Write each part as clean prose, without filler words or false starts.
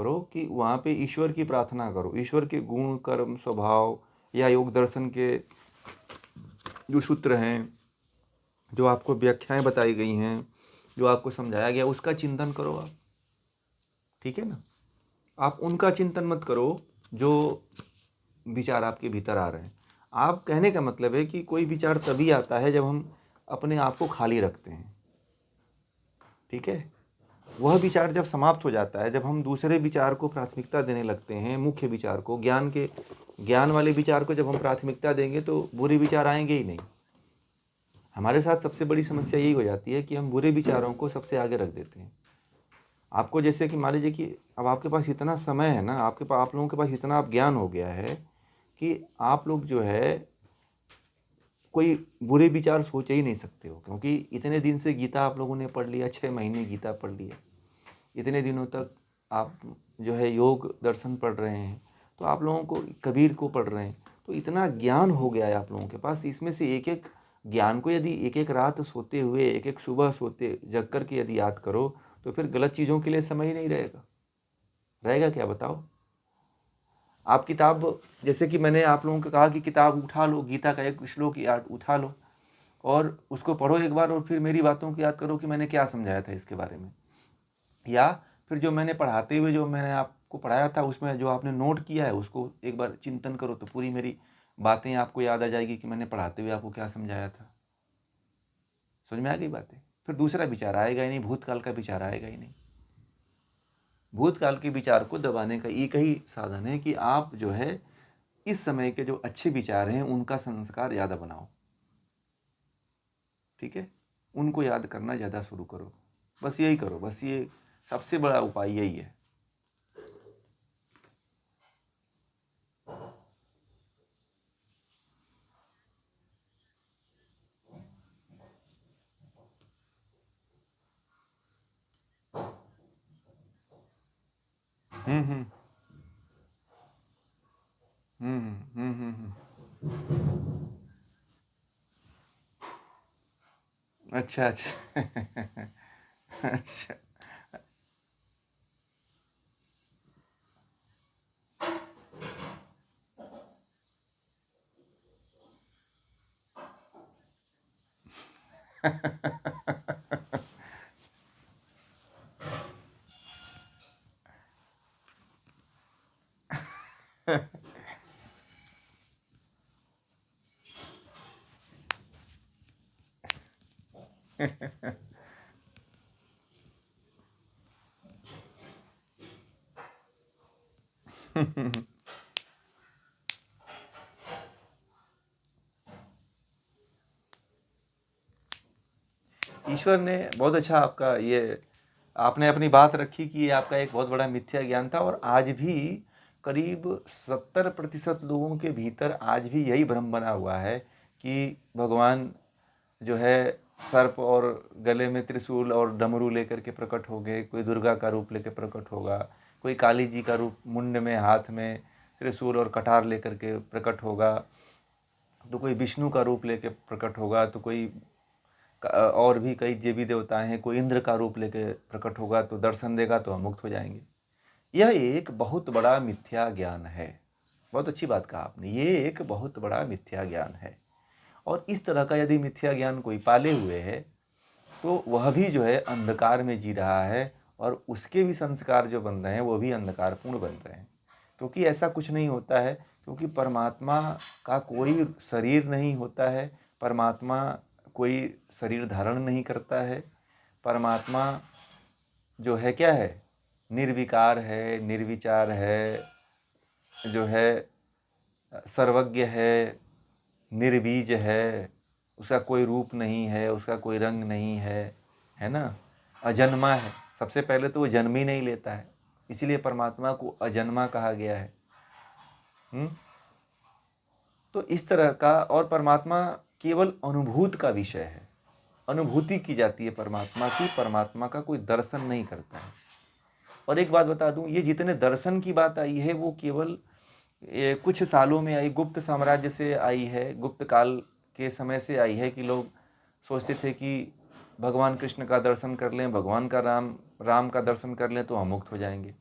करो कि वहाँ पे ईश्वर की प्रार्थना करो, ईश्वर के गुण, कर्म, स्वभाव या योग दर्शन के जो सूत्र हैं, जो आपको व्याख्याएं बताई गई हैं, जो आपको समझाया गया, उसका चिंतन करो आप। ठीक है ना? आप उनका चिंतन मत करो जो विचार आपके भीतर आ रहे हैं। आप कहने का मतलब है कि कोई विचार तभी आता है जब हम अपने आप को खाली रखते हैं। ठीक है? वह विचार जब समाप्त हो जाता है, जब हम दूसरे विचार को प्राथमिकता देने लगते हैं, मुख्य विचार को, ज्ञान वाले विचार को जब हम प्राथमिकता देंगे तो बुरे विचार आएंगे ही नहीं। हमारे साथ सबसे बड़ी समस्या यही हो जाती है कि हम बुरे विचारों को सबसे आगे रख देते हैं। आपको जैसे कि मान लीजिए कि अब आपके पास इतना समय है ना, आप लोगों के पास इतना अब ज्ञान हो गया है कि आप लोग जो है कोई बुरे विचार सोच ही नहीं सकते हो, क्योंकि इतने दिन से गीता आप लोगों ने पढ़ लिया, 6 महीने गीता पढ़ लिया, इतने दिनों तक आप जो है योग दर्शन पढ़ रहे हैं, तो आप लोगों को कबीर को पढ़ रहे हैं, तो इतना ज्ञान हो गया है आप लोगों के पास। इसमें से एक एक ज्ञान को यदि एक एक रात सोते हुए, एक एक सुबह सोते जग कर के यदि याद करो, तो फिर गलत चीज़ों के लिए समय ही नहीं रहेगा। रहेगा क्या बताओ? आप किताब, जैसे कि मैंने आप लोगों को कहा कि किताब उठा लो, गीता का एक श्लोक याद उठा लो और उसको पढ़ो एक बार, और फिर मेरी बातों को याद करो कि मैंने क्या समझाया था इसके बारे में। या फिर जो मैंने पढ़ाते हुए जो मैंने आपको पढ़ाया था, उसमें जो आपने नोट किया है उसको एक बार चिंतन करो, तो पूरी मेरी बातें आपको याद आ जाएगी कि मैंने पढ़ाते हुए आपको क्या समझाया था। समझ में आ गई बातें? फिर दूसरा विचार आएगा ही नहीं, भूतकाल का विचार आएगा ही नहीं। भूतकाल के विचार को दबाने का एक ही साधन है कि आप जो है इस समय के जो अच्छे विचार हैं उनका संस्कार ज़्यादा बनाओ। ठीक है? उनको याद करना ज़्यादा शुरू करो। बस यही करो, बस ये सबसे बड़ा उपाय यही है। हम्म हम्म हम्म हम्म हम्म। अच्छा अच्छा। अच्छा। ईश्वर ने बहुत अच्छा आपका ये, आपने अपनी बात रखी कि ये आपका एक बहुत बड़ा मिथ्या ज्ञान था, और आज भी करीब 70% लोगों के भीतर आज भी यही भ्रम बना हुआ है कि भगवान जो है सर्प और गले में त्रिशूल और डमरू लेकर के प्रकट हो गए, कोई दुर्गा का रूप लेकर प्रकट होगा, कोई काली जी का रूप मुंड में हाथ में त्रिशूल और कटार लेकर के प्रकट होगा, तो कोई विष्णु का रूप लेकर प्रकट होगा, तो कोई और भी कई देवी देवता हैं, कोई इंद्र का रूप लेकर प्रकट होगा तो दर्शन देगा तो हम मुक्त हो जाएंगे। यह एक बहुत बड़ा मिथ्या ज्ञान है। बहुत अच्छी बात कहा आपने, ये एक बहुत बड़ा मिथ्या ज्ञान है। और इस तरह का यदि मिथ्या ज्ञान कोई पाले हुए है तो वह भी जो है अंधकार में जी रहा है, और उसके भी संस्कार जो बन रहे हैं वो भी अंधकारपूर्ण बन रहे हैं। क्योंकि ऐसा कुछ नहीं होता है, क्योंकि परमात्मा का कोई शरीर नहीं होता है, परमात्मा कोई शरीर धारण नहीं करता है। परमात्मा जो है क्या है? निर्विकार है, निर्विचार है, जो है सर्वज्ञ है, निर्बीज है, उसका कोई रूप नहीं है, उसका कोई रंग नहीं है ना? अजन्मा है। सबसे पहले तो वो जन्म ही नहीं लेता है, इसीलिए परमात्मा को अजन्मा कहा गया है। तो इस तरह का, और परमात्मा केवल अनुभूत का विषय है, अनुभूति की जाती है परमात्मा की, परमात्मा का कोई दर्शन नहीं करता है। और एक बात बता दूं, ये जितने दर्शन की बात आई है वो केवल कुछ सालों में आई, गुप्त साम्राज्य से आई है, गुप्त काल के समय से आई है कि लोग सोचते थे कि भगवान कृष्ण का दर्शन कर लें, भगवान का राम का दर्शन कर लें तो हम मुक्त हो जाएंगे।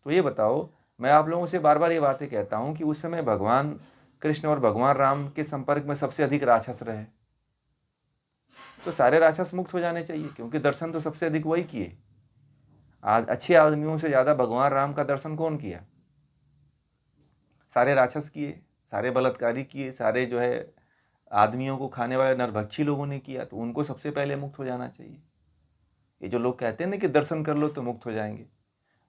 तो ये बताओ, मैं आप लोगों से बार बार ये बातें कहता हूँ कि उस समय भगवान कृष्ण और भगवान राम के संपर्क में सबसे अधिक राक्षस रहे, तो सारे राक्षस मुक्त हो जाने चाहिए, क्योंकि दर्शन तो सबसे अधिक वही किए। आज अच्छे आदमियों से ज़्यादा भगवान राम का दर्शन कौन किया? सारे राक्षस किए, सारे बलात्कारी किए, सारे जो है आदमियों को खाने वाले नरभक्षी लोगों ने किया, तो उनको सबसे पहले मुक्त हो जाना चाहिए। ये जो लोग कहते हैं ना कि दर्शन कर लो तो मुक्त हो जाएंगे,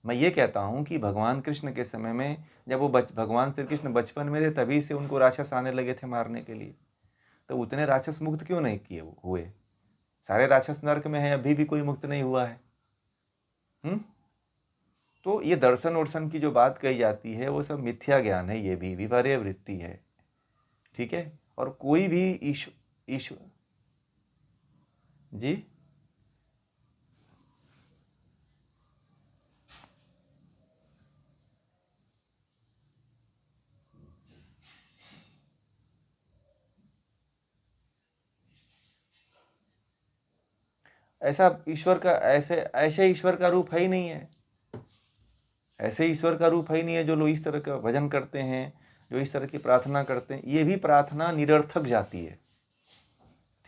मैं ये कहता हूँ कि भगवान कृष्ण के समय में जब वो भगवान श्री कृष्ण बचपन में थे तभी से उनको राक्षस आने लगे थे मारने के लिए, तो उतने राक्षस मुक्त क्यों नहीं किए हुए? सारे राक्षस नरक में हैं, अभी भी कोई मुक्त नहीं हुआ है। तो ये दर्शन वर्शन की जो बात कही जाती है वो सब मिथ्या ज्ञान है, ये भी विपर्य वृत्ति है, ठीक है। और कोई भी ईश्वर जी, ऐसा ईश्वर का ऐसे ऐसे ईश्वर का रूप है ही नहीं है, ऐसे ईश्वर का रूप है ही नहीं है जो लोग इस तरह का भजन करते हैं, जो इस तरह की प्रार्थना करते हैं। ये भी प्रार्थना निरर्थक जाती है,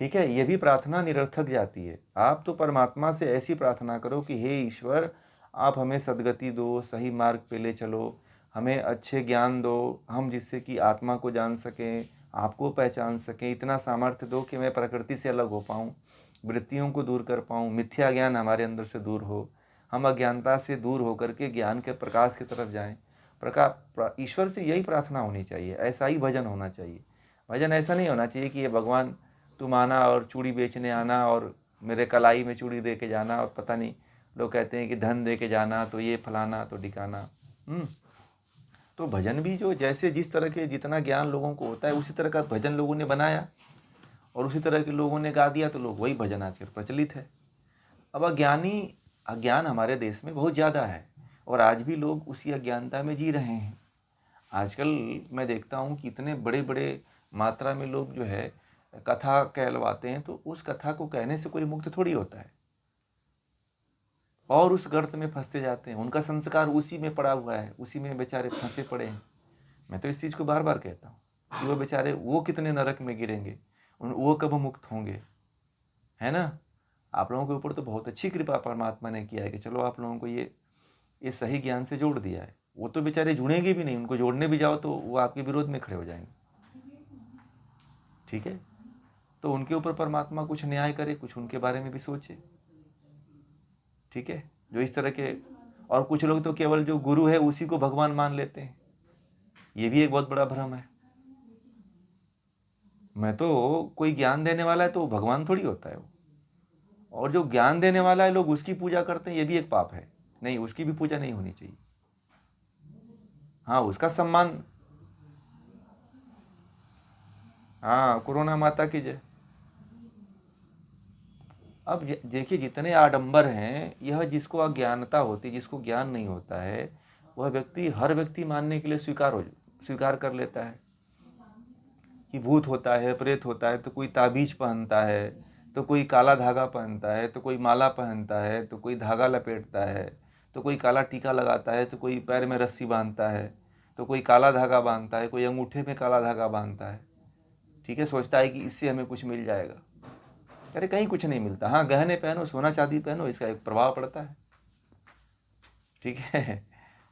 ठीक है, ये भी प्रार्थना निरर्थक जाती है। आप तो परमात्मा से ऐसी प्रार्थना करो कि हे ईश्वर, आप हमें सद्गति दो, सही मार्ग पे ले चलो, हमें अच्छे ज्ञान दो, हम जिससे कि आत्मा को जान सकें, आपको पहचान सकें, इतना सामर्थ्य दो कि मैं प्रकृति से अलग हो पाऊँ, वृत्तियों को दूर कर पाऊँ, मिथ्या ज्ञान हमारे अंदर से दूर हो, हम अज्ञानता से दूर होकर के ज्ञान के प्रकाश की तरफ जाएं। ईश्वर से यही प्रार्थना होनी चाहिए, ऐसा ही भजन होना चाहिए। भजन ऐसा नहीं होना चाहिए कि ये भगवान तुम आना और चूड़ी बेचने आना और मेरे कलाई में चूड़ी दे के जाना, और पता नहीं लोग कहते हैं कि धन दे के जाना, तो ये फलाना तो ठिकाना। तो भजन भी जो जैसे जिस तरह के जितना ज्ञान लोगों को होता है उसी तरह का भजन लोगों ने बनाया और उसी तरह के लोगों ने गा दिया, तो लोग वही भजन आजकल प्रचलित है। अब अज्ञान हमारे देश में बहुत ज़्यादा है और आज भी लोग उसी अज्ञानता में जी रहे हैं। आजकल मैं देखता हूँ कि इतने बड़े बड़े मात्रा में लोग जो है कथा कहलवाते हैं, तो उस कथा को कहने से कोई मुक्त थोड़ी होता है, और उस गर्त में फंसते जाते हैं। उनका संस्कार उसी में पड़ा हुआ है, उसी में बेचारे फंसे पड़े हैं। मैं तो इस चीज़ को बार बार कहता हूँ कि वो बेचारे वो कितने नरक में गिरेंगे, वो कब मुक्त होंगे, है ना। आप लोगों के ऊपर तो बहुत अच्छी कृपा परमात्मा ने किया है कि चलो आप लोगों को ये सही ज्ञान से जोड़ दिया है। वो तो बेचारे जुड़ेंगे भी नहीं, उनको जोड़ने भी जाओ तो वो आपके विरोध में खड़े हो जाएंगे, ठीक है। तो उनके ऊपर परमात्मा कुछ न्याय करे, कुछ उनके बारे में भी सोचे, ठीक है। जो इस तरह के, और कुछ लोग तो केवल जो गुरु है उसी को भगवान मान लेते हैं, ये भी एक बहुत बड़ा भ्रम है। मैं तो कोई ज्ञान देने वाला है तो भगवान थोड़ी होता है वो, और जो ज्ञान देने वाला है लोग उसकी पूजा करते हैं, ये भी एक पाप है। नहीं, उसकी भी पूजा नहीं होनी चाहिए। हाँ, उसका सम्मान, हाँ, कोरोना माता की जय। अब देखिए जितने आडंबर हैं, यह जिसको अज्ञानता होती, जिसको ज्ञान नहीं होता है, वह व्यक्ति हर व्यक्ति मानने के लिए स्वीकार कर लेता है कि भूत होता है, प्रेत होता है, तो कोई ताबीज पहनता है, तो कोई काला धागा पहनता है, तो कोई माला पहनता है, तो कोई धागा लपेटता है, तो कोई काला टीका लगाता है, तो कोई पैर में रस्सी बांधता है, तो कोई काला धागा बांधता है, कोई अंगूठे में काला धागा बांधता है, ठीक है। सोचता है कि इससे हमें कुछ मिल जाएगा। अरे कहीं कुछ नहीं मिलता। हाँ, गहने पहनो, सोना चांदी पहनो, इसका एक प्रभाव पड़ता है, ठीक है।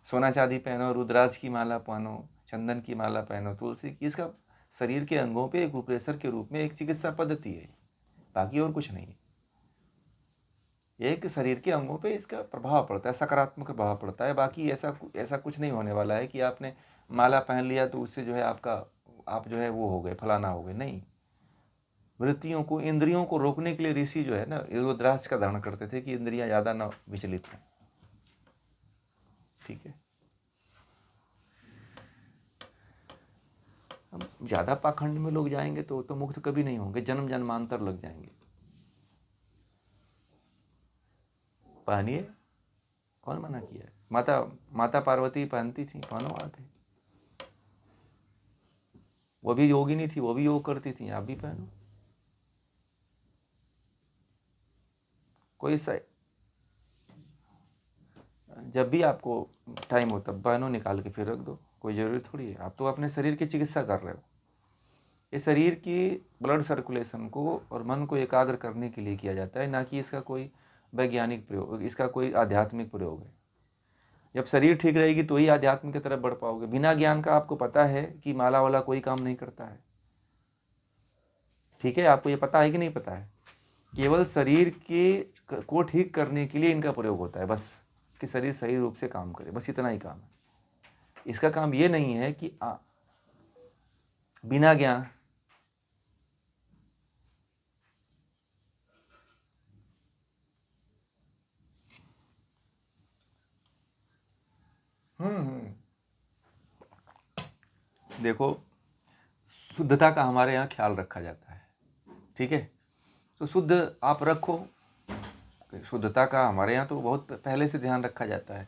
सोना चांदी पहनो, रुद्राक्ष की माला पहनो, चंदन की माला पहनो, तुलसी की, इसका शरीर के अंगों पे एक उपरेसर के रूप में एक चिकित्सा पद्धति है, बाकी और कुछ नहीं है। एक शरीर के अंगों पे इसका प्रभाव पड़ता है, सकारात्मक प्रभाव पड़ता है। बाकी ऐसा कुछ नहीं होने वाला है कि आपने माला पहन लिया तो उससे जो है आप जो है वो हो गए, फलाना हो गए, नहीं। वृत्तियों को, इंद्रियों को रोकने के लिए ऋषि जो है ना, रुद्राक्ष का धारण करते थे कि इंद्रियां ज़्यादा ना विचलित हों, ठीक है। अब ज़्यादा पाखंड में लोग जाएंगे तो मुक्त कभी नहीं होंगे, जन्म जन्मांतर लग जाएंगे। पहनिए, कौन मना किया है? माता पार्वती पहनती थी, पहनो आप भी। वो भी योगिनी थी, वो भी योग करती थी, आप भी पहनो। कोई सा जब भी आपको टाइम हो तब बहनों निकाल के फिर रख दो, कोई ज़रूरी थोड़ी है। आप तो अपने शरीर की चिकित्सा कर रहे हो। ये शरीर की ब्लड सर्कुलेशन को और मन को एकाग्र करने के लिए किया जाता है, ना कि इसका कोई वैज्ञानिक प्रयोग, इसका कोई आध्यात्मिक प्रयोग है। जब शरीर ठीक रहेगी तो ही आध्यात्म की तरफ बढ़ पाओगे। बिना ज्ञान का आपको पता है कि माला वाला कोई काम नहीं करता है, ठीक है? आपको ये पता है कि नहीं पता है? केवल शरीर के को ठीक करने के लिए इनका प्रयोग होता है, बस कि शरीर सही रूप से काम करे, बस इतना ही काम है। इसका काम ये नहीं है कि बिना ज्ञान देखो, शुद्धता का हमारे यहाँ ख्याल रखा जाता है, ठीक है? तो शुद्ध आप रखो, शुद्धता का हमारे यहाँ तो बहुत पहले से ध्यान रखा जाता है।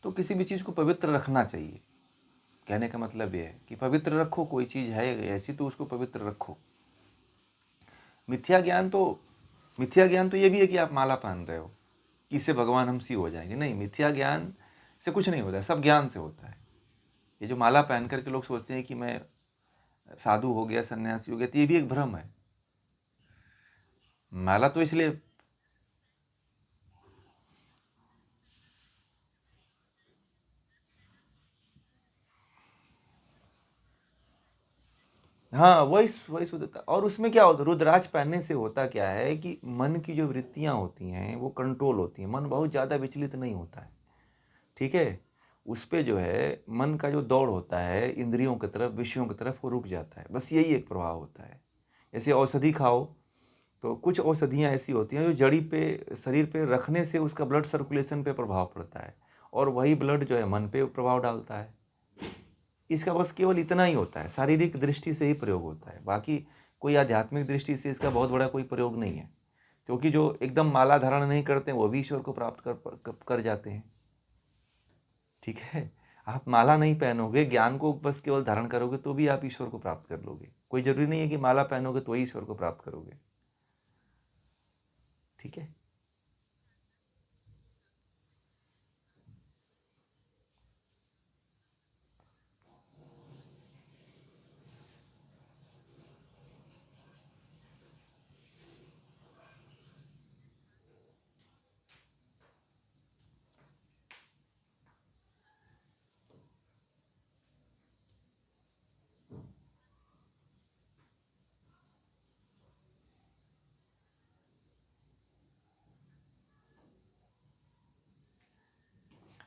तो किसी भी चीज़ को पवित्र रखना चाहिए। कहने का मतलब ये है कि पवित्र रखो, कोई चीज़ है ऐसी तो उसको पवित्र रखो। मिथ्या ज्ञान तो ये भी है कि आप माला पहन रहे हो कि इससे भगवान हम सी हो जाएंगे। नहीं, मिथ्या ज्ञान से कुछ नहीं होता है, सब ज्ञान से होता है। ये जो माला पहन करके लोग सोचते हैं कि मैं साधु हो गया, सन्यासी हो गया, तो ये भी एक भ्रम है। माला तो इसलिए हाँ, वही वही शुद्धता। और उसमें क्या होता है, रुद्राक्ष पहनने से होता क्या है कि मन की जो वृत्तियाँ होती हैं वो कंट्रोल होती हैं, मन बहुत ज़्यादा विचलित नहीं होता है, ठीक है? उस पे जो है मन का जो दौड़ होता है इंद्रियों की तरफ, विषयों की तरफ, वो रुक जाता है, बस यही एक प्रभाव होता है। जैसे औषधि खाओ तो कुछ औषधियाँ ऐसी होती हैं जो जड़ी पे, शरीर पे रखने से उसका ब्लड सर्कुलेशन पे प्रभाव पड़ता है, और वही ब्लड जो है मन पे प्रभाव डालता है। इसका बस केवल इतना ही होता है, शारीरिक दृष्टि से ही प्रयोग होता है, बाकी कोई आध्यात्मिक दृष्टि से इसका बहुत बड़ा कोई प्रयोग नहीं है। क्योंकि जो एकदम माला धारण नहीं करते वो भी ईश्वर को प्राप्त कर जाते हैं, ठीक है? आप माला नहीं पहनोगे, ज्ञान को बस केवल धारण करोगे तो भी आप ईश्वर को प्राप्त कर लोगे। कोई जरूरी नहीं है कि माला पहनोगे तो ही ईश्वर को प्राप्त करोगे, ठीक है?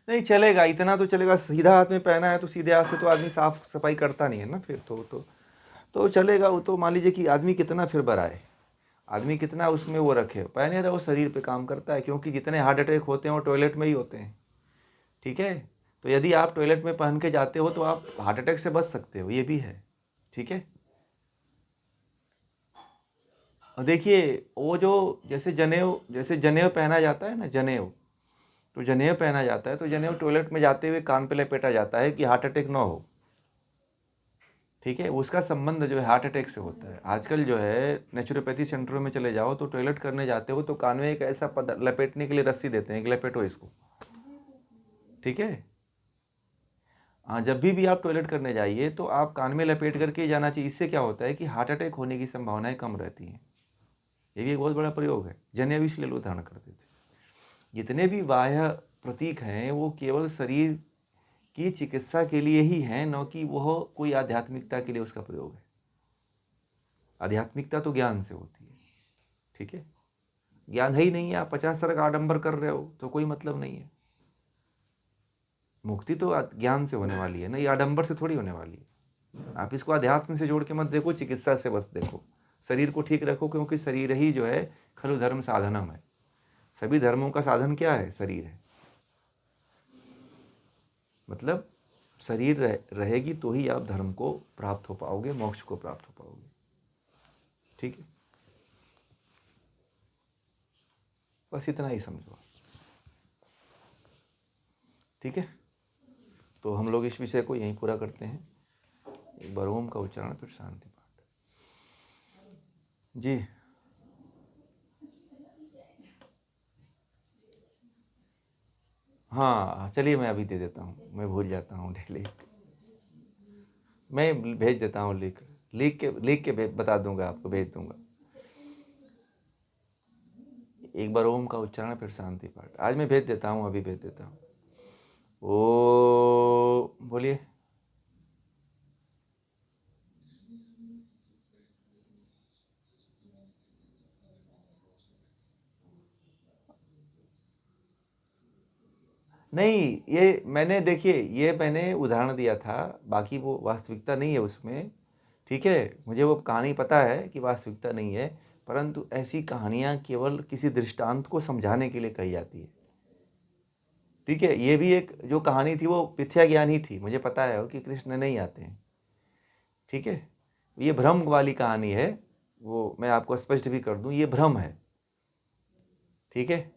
नहीं चलेगा, इतना तो चलेगा। सीधा हाथ में पहना है तो सीधे हाथ से तो आदमी साफ सफाई करता नहीं है ना, फिर तो चलेगा। वो तो मान लीजिए कि आदमी कितना फिर बढ़ाए, आदमी कितना उसमें वो रखे, पहने रहो, शरीर पे काम करता है। क्योंकि जितने हार्ट अटैक होते हैं वो टॉयलेट में ही होते हैं, ठीक है? तो यदि आप टॉयलेट में पहन के जाते हो तो आप हार्ट अटैक से बच सकते हो, ये भी है, ठीक है? और देखिए, वो जो जैसे जनेऊ पहना जाता है ना, जनेऊ, तो जनेऊ पहना जाता है तो जनेऊ टॉयलेट में जाते हुए कान पे लपेटा जाता है कि हार्ट अटैक ना हो, ठीक है? उसका संबंध जो है हार्ट अटैक से होता है। आजकल जो है नेचुरोपैथी सेंटरों में चले जाओ तो टॉयलेट करने जाते हो तो कान में एक ऐसा पद लपेटने के लिए रस्सी देते हैं कि लपेटो इसको, ठीक है? हाँ, जब भी आप टॉयलेट करने जाइए तो आप कान में लपेट करके ही जाना चाहिए। इससे क्या होता है कि हार्ट अटैक होने की संभावनाएं कम रहती हैं। ये भी एक बहुत बड़ा प्रयोग है। जनेऊ इसलिए लोग धारण करते थे। जितने भी बाह्य प्रतीक हैं वो केवल शरीर की चिकित्सा के लिए ही हैं, न कि वह कोई आध्यात्मिकता के लिए उसका प्रयोग है। आध्यात्मिकता तो ज्ञान से होती है, ठीक है? ज्ञान है ही नहीं है, आप 50 तरह का आडंबर कर रहे हो तो कोई मतलब नहीं है। मुक्ति तो ज्ञान से होने वाली है ना, ये आडंबर से थोड़ी होने वाली है। आप इसको अध्यात्म से जोड़ के मत देखो, चिकित्सा से बस देखो। शरीर को ठीक रखो, क्योंकि शरीर ही जो है खलु धर्म साधनम है। सभी धर्मों का साधन क्या है? शरीर है। मतलब शरीर रहेगी तो ही आप धर्म को प्राप्त हो पाओगे, मोक्ष को प्राप्त हो पाओगे, ठीक है? बस इतना ही समझो, ठीक है? तो हम लोग इस विषय को यहीं पूरा करते हैं। एक बार ओम का उच्चारण, फिर शांति पाठ। जी। हाँ चलिए, मैं अभी दे देता हूँ, मैं भूल जाता हूँ डेली। मैं भेज देता हूँ, लिख के बता दूंगा आपको, भेज दूंगा। एक बार ओम का उच्चारण, फिर शांति पाठ। आज मैं भेज देता हूँ, अभी भेज देता हूँ। ओ बोलिए। नहीं, ये मैंने, देखिए, ये मैंने उदाहरण दिया था, बाकी वो वास्तविकता नहीं है उसमें। ठीक है, मुझे वो कहानी पता है कि वास्तविकता नहीं है, परंतु ऐसी कहानियाँ केवल किसी दृष्टांत को समझाने के लिए कही जाती है। ठीक है, ये भी एक जो कहानी थी वो मिथ्या ज्ञान ही थी, मुझे पता है कि कृष्ण नहीं आते हैं। ठीक है, ये भ्रम वाली कहानी है, वो मैं आपको स्पष्ट भी कर दूं, ये भ्रम है। ठीक है,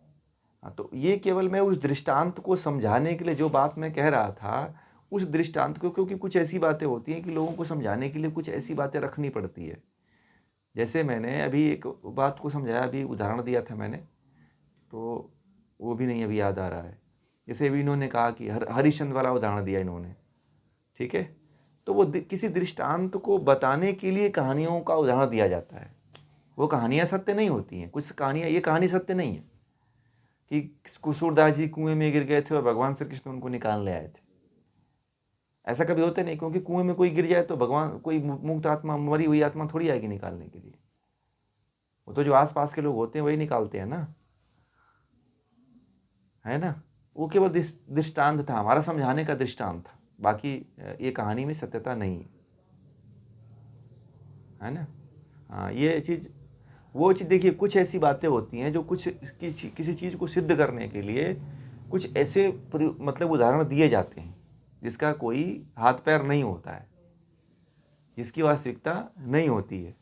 हाँ, तो ये केवल मैं उस दृष्टांत को समझाने के लिए जो बात मैं कह रहा था, उस दृष्टांत को, क्योंकि कुछ ऐसी बातें होती हैं कि लोगों को समझाने के लिए कुछ ऐसी बातें रखनी पड़ती है। जैसे मैंने अभी एक बात को समझाया, अभी उदाहरण दिया था मैंने, तो वो भी नहीं अभी याद आ रहा है। जैसे अभी इन्होंने कहा कि हरिश्चंद्र वाला उदाहरण दिया इन्होंने। ठीक है, तो वो किसी दृष्टांत को बताने के लिए कहानियों का उदाहरण दिया जाता है। वो कहानियाँ सत्य नहीं होती हैं, कुछ कहानियाँ, ये कहानी सत्य नहीं है कि कुसूरदास जी कुएं में गिर गए थे और भगवान श्री कृष्ण उनको निकाल ले आए थे। ऐसा कभी होता नहीं, क्योंकि कुएं में कोई गिर जाए तो भगवान, कोई मुक्त आत्मा, मरी हुई आत्मा थोड़ी आएगी निकालने के लिए। वो तो जो आसपास के लोग होते हैं वही निकालते हैं ना, है ना। वो केवल दृष्टांत था, हमारा समझाने का दृष्टांत था, बाकी ये कहानी में सत्यता नहीं है ना। हाँ, ये चीज़, वो चीज़ देखिए, कुछ ऐसी बातें होती हैं जो कुछ किसी चीज़ को सिद्ध करने के लिए कुछ ऐसे मतलब उदाहरण दिए जाते हैं जिसका कोई हाथ पैर नहीं होता है, जिसकी वास्तविकता नहीं होती है।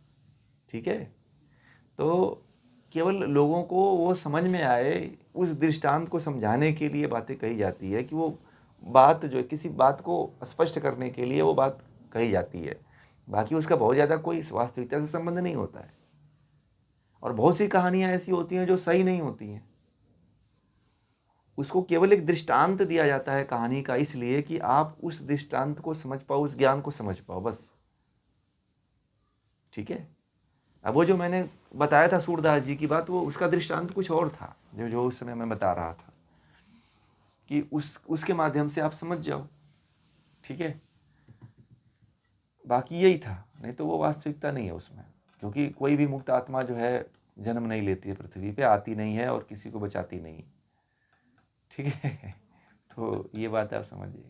ठीक है, तो केवल लोगों को वो समझ में आए, उस दृष्टांत को समझाने के लिए बातें कही जाती है, कि वो बात जो है किसी बात को स्पष्ट करने के लिए वो बात कही जाती है, बाकी उसका बहुत ज़्यादा कोई वास्तविकता से संबंध नहीं होता है। और बहुत सी कहानियाँ ऐसी होती हैं जो सही नहीं होती हैं, उसको केवल एक दृष्टांत दिया जाता है कहानी का, इसलिए कि आप उस दृष्टांत को समझ पाओ, उस ज्ञान को समझ पाओ, बस। ठीक है, अब वो जो मैंने बताया था सूरदास जी की बात, वो उसका दृष्टांत कुछ और था, जो जो उस समय मैं बता रहा था, कि उसके माध्यम से आप समझ जाओ। ठीक है, बाकी यही था, नहीं तो वो वास्तविकता नहीं है उसमें, क्योंकि कोई भी मुक्त आत्मा जो है जन्म नहीं लेती है, पृथ्वी पे आती नहीं है और किसी को बचाती नहीं। ठीक है, तो ये बात आप समझिए।